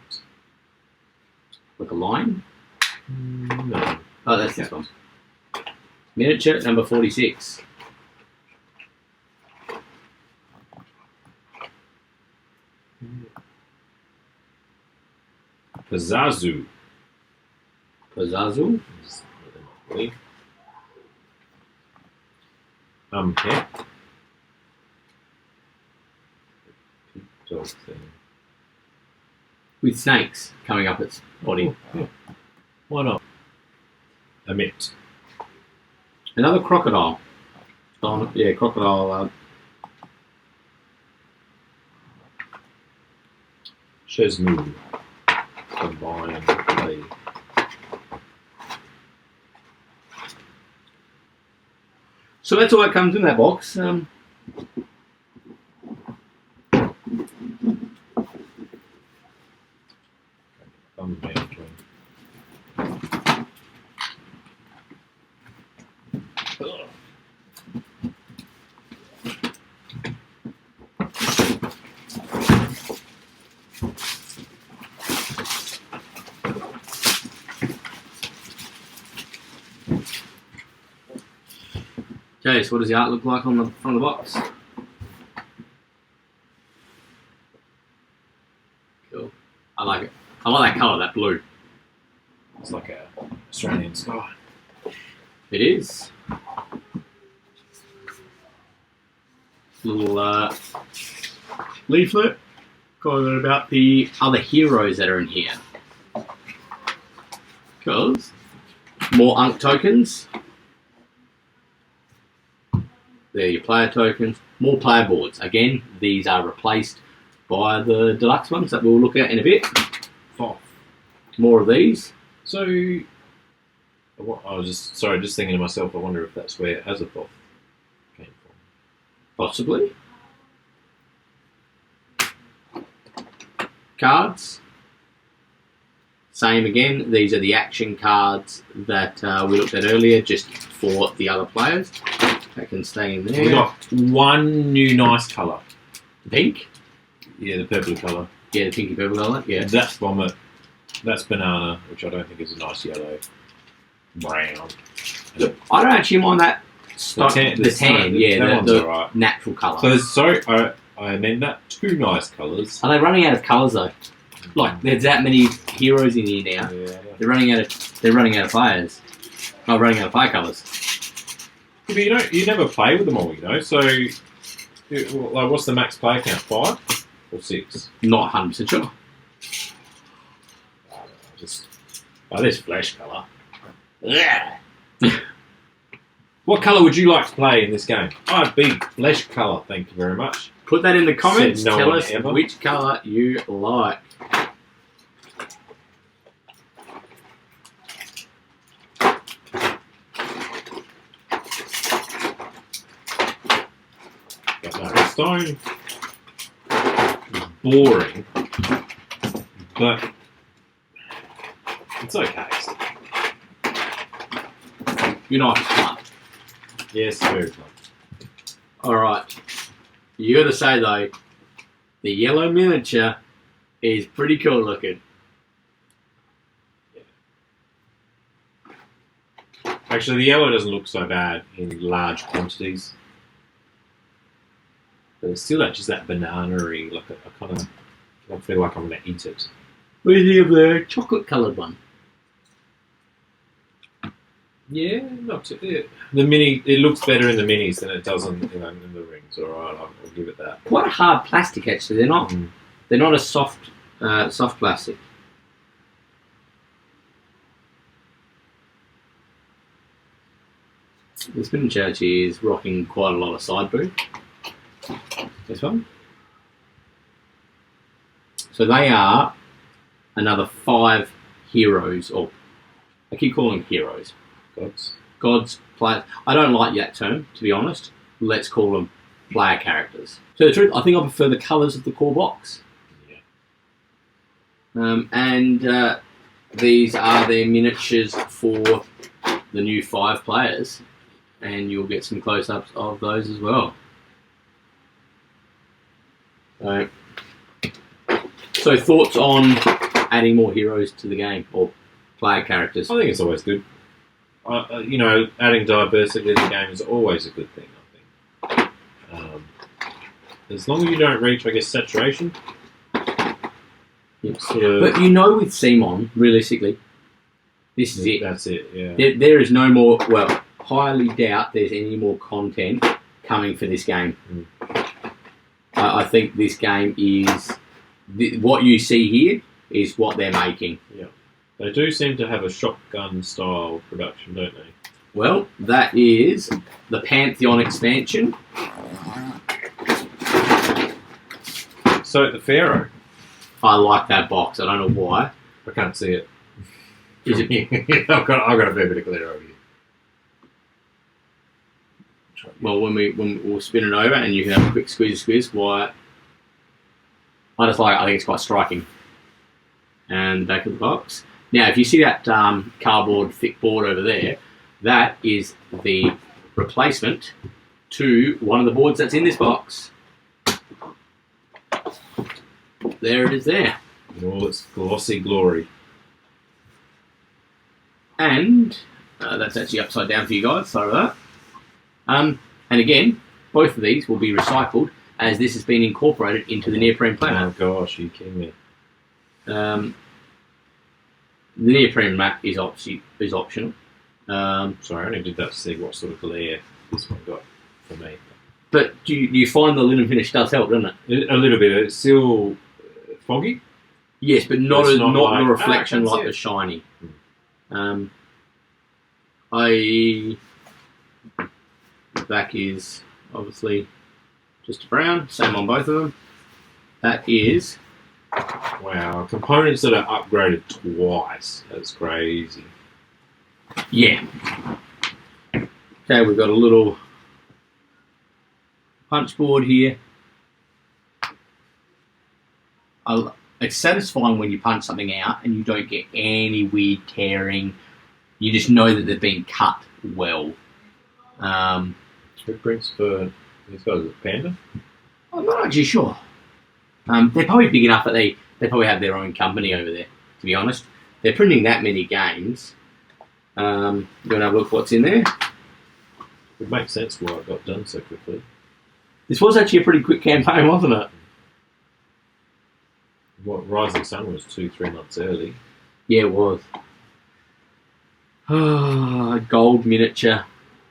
Like a lion? No. Oh, that's this one. Miniature number 46. Pazazu. Pazazu. Yeah. Dog thing. With snakes coming up its body. Yeah. Why not? Emit. Another crocodile. Oh, yeah, crocodile. Chesmu. Combine play. So that's all that comes in that box. Okay, so what does the art look like on the front of the box? Cool. I like it. I like that colour, that blue. It's like a Australian sky. It is. Little leaflet going about the other heroes that are in here. Because more Ankh tokens. There are your player tokens. More player boards. Again, these are replaced by the deluxe ones that we'll look at in a bit. Fourth. More of these. So, I was just thinking to myself, I wonder if that's where Azathoth came from. Possibly. Cards. Same again. These are the action cards that we looked at earlier, just for the other players. That can stay in there. We got one new nice colour. Pink? Yeah, the purple colour. Yeah, the pinky purple colour. Yeah. That's vomit. That's banana, which I don't think is a nice yellow. Brown. Look, I don't actually mind that stock, the tan. Yeah, that one's the alright. natural colour. So, I amend that. Two nice colours. Are they running out of colours though? Like, there's that many heroes in here now. Yeah. They're running out of players. Oh, running out of player colours. But you never play with them all, you know. So, like, what's the max player count? 5 or 6? Not 100% sure. This flesh colour. What colour would you like to play in this game? Big flesh colour, thank you very much. Put that in the comments. Said no Tell one us ever. which colour you like. Got no stone. Boring. But it's okay. You're not fun. Yes, very fun. Alright. You gotta say though, the yellow miniature is pretty cool looking. Actually, the yellow doesn't look so bad in large quantities. But it's still just that banana-y, like I kind of I feel like I'm going to eat it. What do you think of the chocolate coloured one? Yeah, not too, yeah. The mini. It looks better in the minis than it does in the rings. All right, I'll give it that. Quite a hard plastic actually. They're not. They're not a soft plastic. This miniature actually is rocking quite a lot of side boot. This one. So they are another 5 heroes, or I keep calling them heroes. Gods, players. I don't like that term, to be honest. Let's call them player characters. So the truth, I think I prefer the colours of the core box. Yeah. These are their miniatures for the new 5 players, and you'll get some close-ups of those as well. So thoughts on adding more heroes to the game, or player characters? I think it's always good. Adding diversity to the game is always a good thing, I think. As long as you don't reach, I guess, saturation. But with CMON, realistically, this is it. That's it, yeah. There is no more, well, highly doubt there's any more content coming for this game. I think this game is, what you see here is what they're making. Yeah. They do seem to have a shotgun-style production, don't they? Well, that is the Pantheon expansion. So, the Pharaoh. I like that box. I don't know why. I can't see it. Is it? I've got a fair bit of glitter over here. Well, when we'll spin it over and you can have a quick squeeze. Why? I think it's quite striking. And the back of the box. Now, if you see that cardboard thick board over there, that is the replacement to one of the boards that's in this box. There it is there. In all its glossy glory. And that's actually upside down for you guys, sorry about that. And again, both of these will be recycled as this has been incorporated into the Neoprene Map. Oh gosh, are you kidding me? The Neoprene Map is optional. Sorry, I only did that to see what sort of glare this one got for me. But do you find the linen finish does help, doesn't it? A little bit. It's still foggy. Yes, but not like, the reflection like the shiny. The back is obviously just a brown, same on both of them. That is... Wow, components that are upgraded twice. That's crazy. Yeah. Okay, we've got a little punch board here. It's satisfying when you punch something out and you don't get any weird tearing. You just know that they've been cut well. Footprints for these guys, Panda? I'm not actually sure. They're probably big enough that they probably have their own company over there, to be honest. They're printing that many games. You want to have a look what's in there? It makes sense why it got done so quickly. This was actually a pretty quick campaign, wasn't it? What, Rising Sun was 2-3 months early. Yeah, it was. Gold miniature.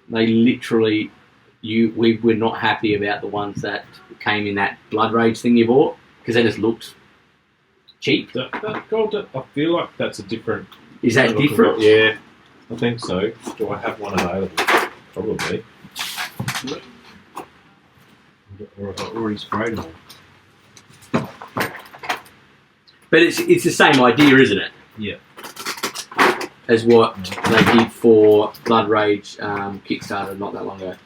They literally... We were not happy about the ones that came in that Blood Rage thing you bought, because they just looked cheap. That gold, I feel like that's a different... Is that different? Yeah, I think so. Do I have one available? Probably. Or have I already sprayed them all? But it's the same idea, isn't it? Yeah. As what they did for Blood Rage Kickstarter not that long ago.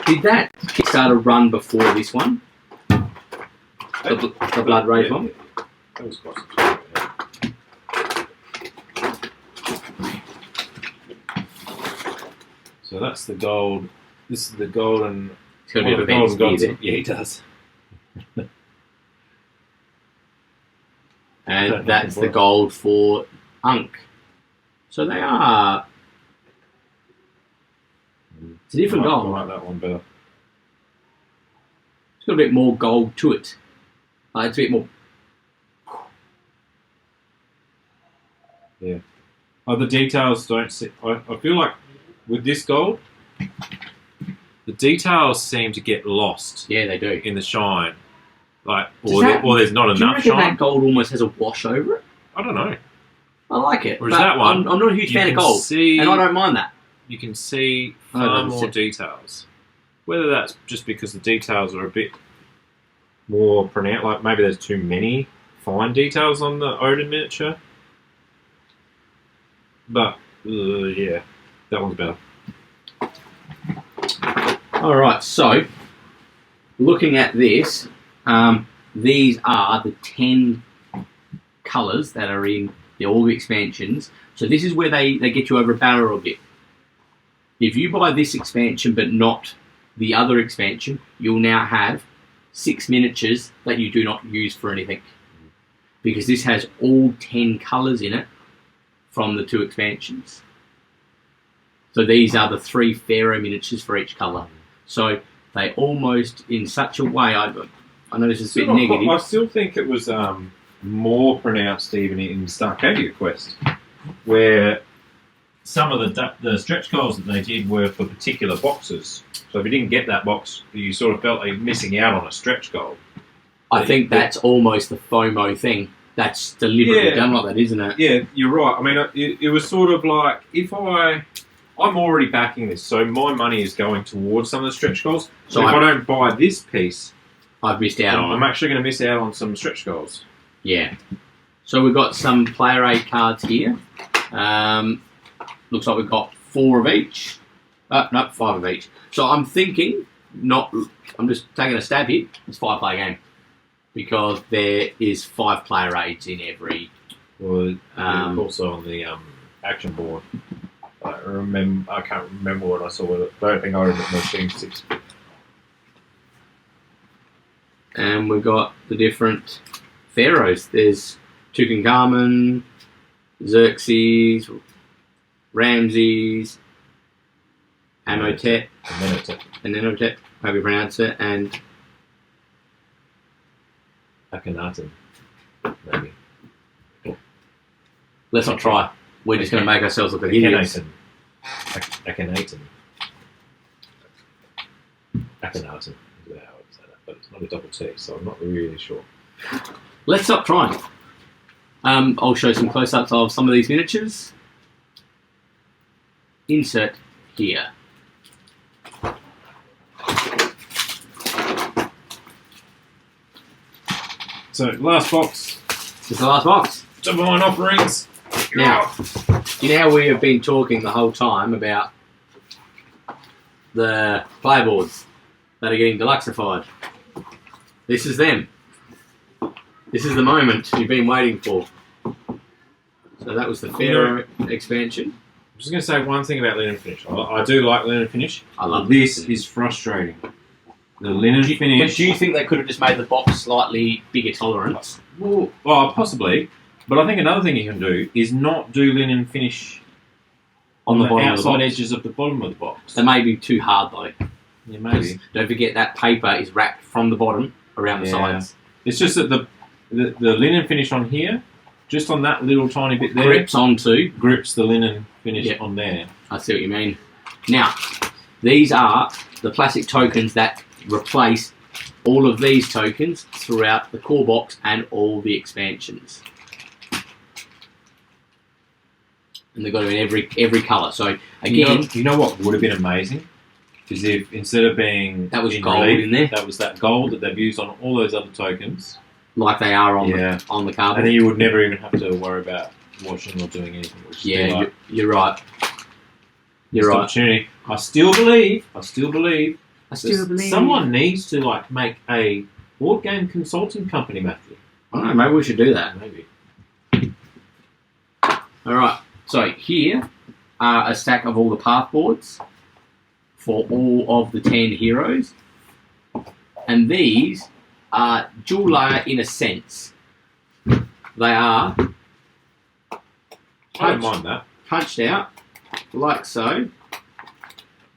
Did that Kickstarter run before this one? The Blood Rage one? Yeah. That was quite some time. So that's the gold. This is the golden. It's got a bit of a golden gold. Yeah, he does. And that's the gold for Ankh. So they are... It's a different gold. I like that one better. It's got a bit more gold to it. It's a bit more... Yeah. Oh, the details don't see... I feel like with this gold, the details seem to get lost. Yeah, they do. In the shine. Like, or there's not enough shine. Do you reckon shine? that gold almost has a wash over it? I don't know. I like it. Whereas that one... I'm not a huge fan of gold. And I don't mind that. You can see far more details. Whether that's just because the details are a bit more pronounced. Like maybe there's too many fine details on the Odin miniature. But yeah, that one's better. All right, so looking at this, these are the 10 colours that are in all the expansions. So this is where they get you over a barrel a bit. If you buy this expansion but not the other expansion, you'll now have 6 miniatures that you do not use for anything. Because this has all 10 colours in it from the 2 expansions. So these are the 3 Pharaoh miniatures for each colour. So they almost, in such a way, I know this is a bit negative. I still think it was more pronounced even in Starcadia Quest, where some of the stretch goals that they did were for particular boxes. So if you didn't get that box, you sort of felt like you're missing out on a stretch goal. I think that's almost the FOMO thing. That's deliberately done like that, isn't it? Yeah, you're right. I mean, it was sort of like, I'm already backing this, so my money is going towards some of the stretch goals. So if I don't buy this piece, I've missed out on. I'm actually going to miss out on some stretch goals. Yeah. So we've got some player aid cards here. Looks like we've got 4 of each. No, 5 of each. So I'm thinking, I'm just taking a stab here. It's a 5-player game because there is 5 player aids in every. Well, also on the action board. I can't remember what I saw with it. I don't think I remember seeing 6. And we've got the different pharaohs. There's Tutankhamun, Xerxes, Ramses, Amenhotep, Amenhotep, however you pronounce it, and Akhenaten, maybe. Let's not try. We're just going to make ourselves look like idiots. Akhenaten. Akhenaten is how I would say that, but it's not a double T, so I'm not really sure. Let's stop trying. I'll show some close-ups of some of these miniatures. Insert here. So, last box. This is the last box. Divine Offerings. Now, you know how we have been talking the whole time about the playboards that are getting deluxeified? This is them. This is the moment you've been waiting for. So that was the Pharaoh expansion. I'm just going to say one thing about linen finish. I do like linen finish. I love this. Is frustrating. The linen finish. But do you think they could have just made the box slightly bigger tolerance? Well, possibly. But I think another thing you can do is not do linen finish on the bottom outside edges of the bottom of the box. They may be too hard though. Yeah, maybe. Don't forget that paper is wrapped from the bottom around the sides. It's just that the linen finish on here, just on that little tiny bit there, grips the linen finish on there. I see what you mean. Now, these are the plastic tokens that replace all of these tokens throughout the core box and all the expansions. And they've got them in every colour. So again, you know what would have been amazing is if instead of being that was gold in there, that was that gold that they've used on all those other tokens, like they are on the cardboard. And then you would never even have to worry about washing or doing anything. You're right. You're right. Opportunity. I still believe someone needs to make a board game consulting company, Matthew. I don't know. Maybe we should do that. Maybe. All right. So here are a stack of all the path boards for all of the 10 heroes. And these are dual layer in a sense. They are I don't mind that. Punched out like so.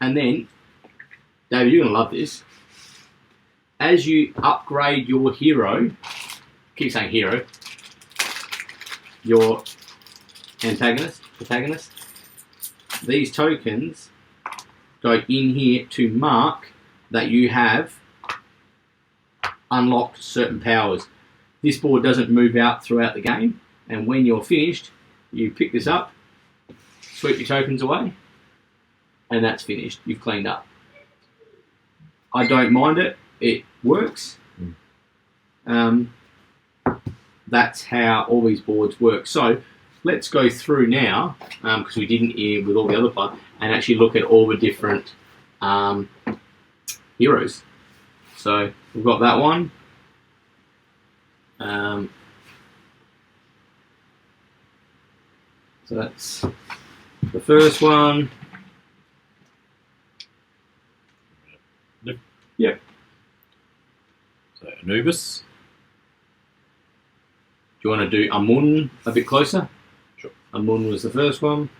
And then, David, you're going to love this. As you upgrade your hero, keep saying hero, your protagonist, these tokens go in here to mark that you have unlocked certain powers. This board doesn't move out throughout the game, and when you're finished, you pick this up, sweep your tokens away, and that's finished. You've cleaned up. I don't mind it. It works. That's how all these boards work. So let's go through now, because we didn't here with all the other parts, and actually look at all the different heroes. So we've got that one. So that's the first one. Yep. So Anubis. Do you want to do Amun a bit closer? Sure. Amun was the first one.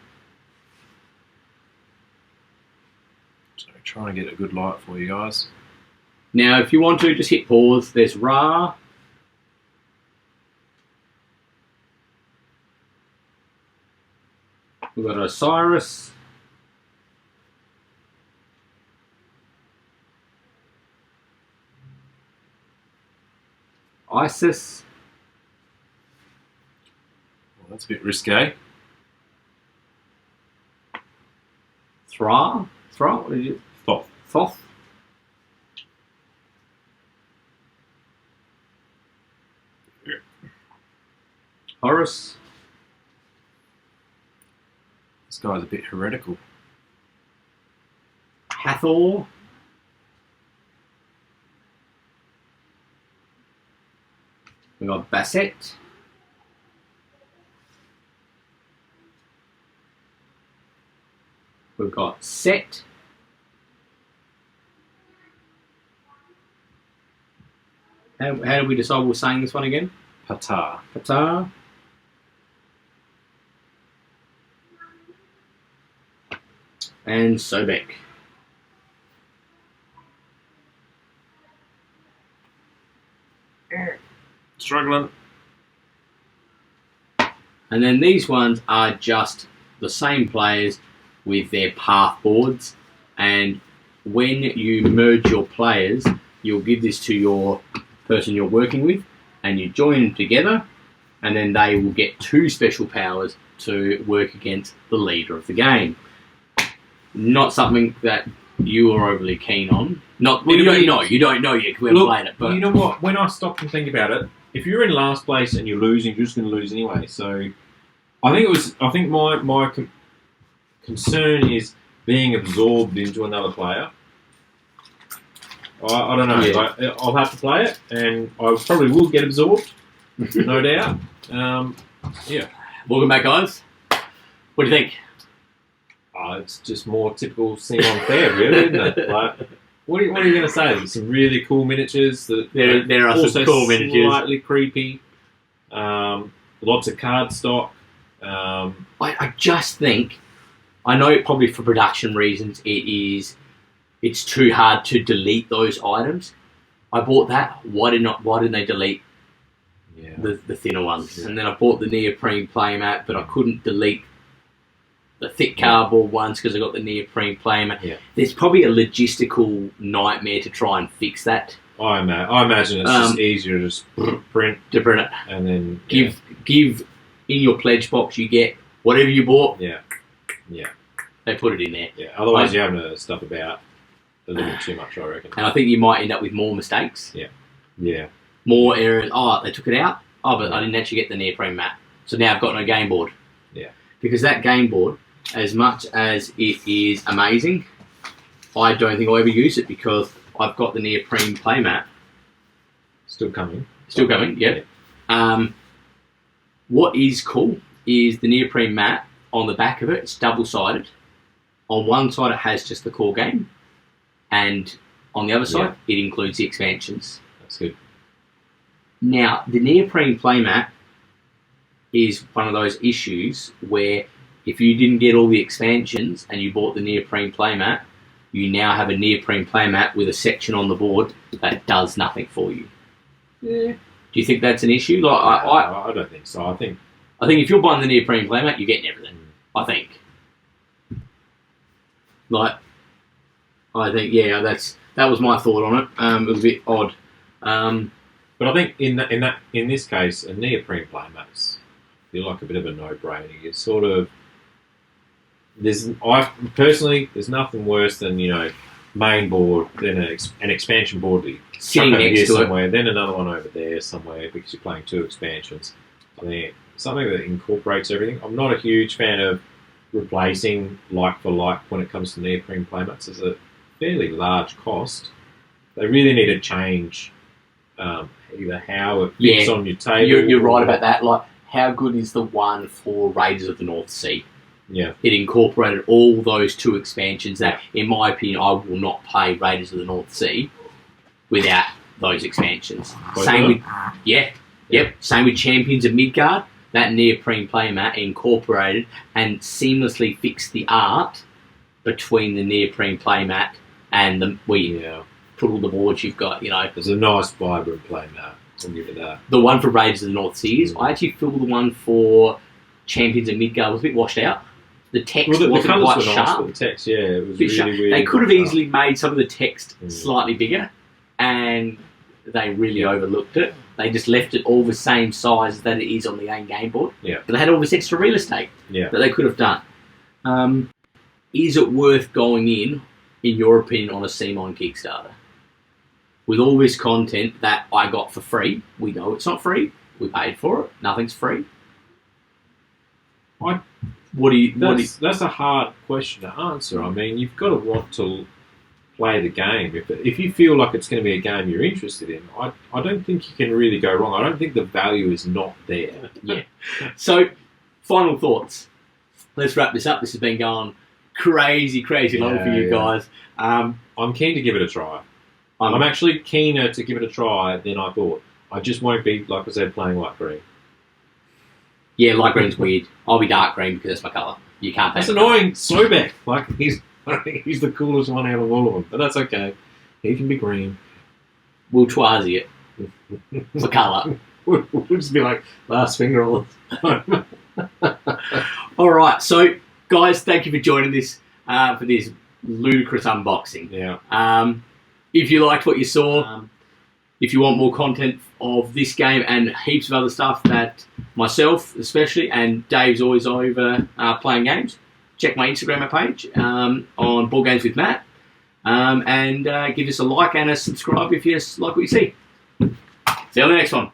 So trying to get a good light for you guys. Now, if you want to, just hit pause. There's Ra. We've got Osiris. Isis. Well, that's a bit risque. Thra. What did you? Thoth. Thoth. Horus. This guy's a bit heretical. Hathor. We got Basset. We've got Set. How did we decide we were saying this one again? Ptah. Ptah. And Sobek. Struggling. And then these ones are just the same players with their path boards. And when you merge your players, you'll give this to your person you're working with, and you join them together, and then they will get 2 special powers to work against the leader of the game. Not something that you are overly keen on. You don't know yet because we haven't played it. But you know what? When I stop and think about it, if you're in last place and you're losing, you're just going to lose anyway. So, I think my concern is being absorbed into another player. I don't know. Yeah. I'll have to play it, and I probably will get absorbed, no doubt. Yeah. Welcome back, guys. What do you think? It's just more typical Sim Fair, really, isn't it? Like, what are you going to say? There's some really cool miniatures. There are also some cool miniatures. Slightly creepy. Lots of card stock. I just think, I know probably for production reasons it's too hard to delete those items. I bought that. Why didn't they delete the thinner ones? Yeah. And then I bought the neoprene playmat, but I couldn't delete the thick cardboard ones because I got the neoprene playmat. Yeah. There's probably a logistical nightmare to try and fix that. I imagine it's just easier to just print it, and then give in your pledge box. You get whatever you bought. Yeah. They put it in there. Yeah. Otherwise, you're having to stuff about a little bit too much, I reckon. And I think you might end up with more mistakes. Yeah. More errors. Oh, they took it out. Oh, but I didn't actually get the neoprene map. So now I've got no game board. Yeah. Because that game board, as much as it is amazing, I don't think I'll ever use it because I've got the neoprene playmat. Still coming, yeah. What is cool is the neoprene mat on the back of it. It's double-sided. On one side, it has just the core game, and on the other side, it includes the expansions. That's good. Now, the neoprene playmat is one of those issues where if you didn't get all the expansions and you bought the neoprene playmat, you now have a neoprene playmat with a section on the board that does nothing for you. Yeah. Do you think that's an issue? Like, I don't think so. I think if you're buying the neoprene playmat, you're getting everything. I think. Like, I think that was my thought on it. It was a bit odd. But I think in this case, a neoprene playmat's feel like a bit of a no-brainer. It's sort of there's nothing worse than main board, then an expansion board that you Sitting chuck over next here to somewhere, then another one over there somewhere because you're playing 2 expansions. I think something that incorporates everything. I'm not a huge fan of replacing like for like when it comes to neoprene playmats. It's a fairly large cost. They really need to change either how it fits on your table. You're right about that. Like, how good is the one for Raiders of the North Sea? Yeah. It incorporated all those 2 expansions that, in my opinion, I will not play Raiders of the North Sea without those expansions. Same with Champions of Midgard. That neoprene playmat incorporated and seamlessly fixed the art between the neoprene playmat and the put all the boards you've got. It's a nice, vibrant playmat. I'll give it that. The one for Raiders of the North Seas, I actually feel the one for Champions of Midgard was a bit washed out. The text wasn't quite sharp. Nice, the text, it was really weird. They could have easily made some of the text slightly bigger, and they really overlooked it. They just left it all the same size that it is on the game board. Yeah. But they had all this extra real estate that they could have done. Is it worth going in your opinion, on a CMON Kickstarter? With all this content that I got for free, we know it's not free. We paid for it. Nothing's free. That's a hard question to answer. I mean, you've got to want to play the game. If you feel like it's going to be a game you're interested in, I don't think you can really go wrong. I don't think the value is not there. Yeah. So, final thoughts. Let's wrap this up. This has been going crazy long for you guys. I'm keen to give it a try. I'm actually keener to give it a try than I thought. I just won't be, like I said, playing light green. Yeah, light green's weird. I'll be dark green because that's my colour. You can't. That's annoying. Sobek, he's the coolest one out of all of them, but that's okay. He can be green. We'll Twazi it for colour. We'll just be like last finger all the time. All right, so guys, thank you for joining this for this ludicrous unboxing. Yeah. If you liked what you saw, if you want more content of this game and heaps of other stuff that myself especially and Dave's always over playing games, check my Instagram page on Board Games with Matt and give us a like and a subscribe if you like what you see. See you on the next one.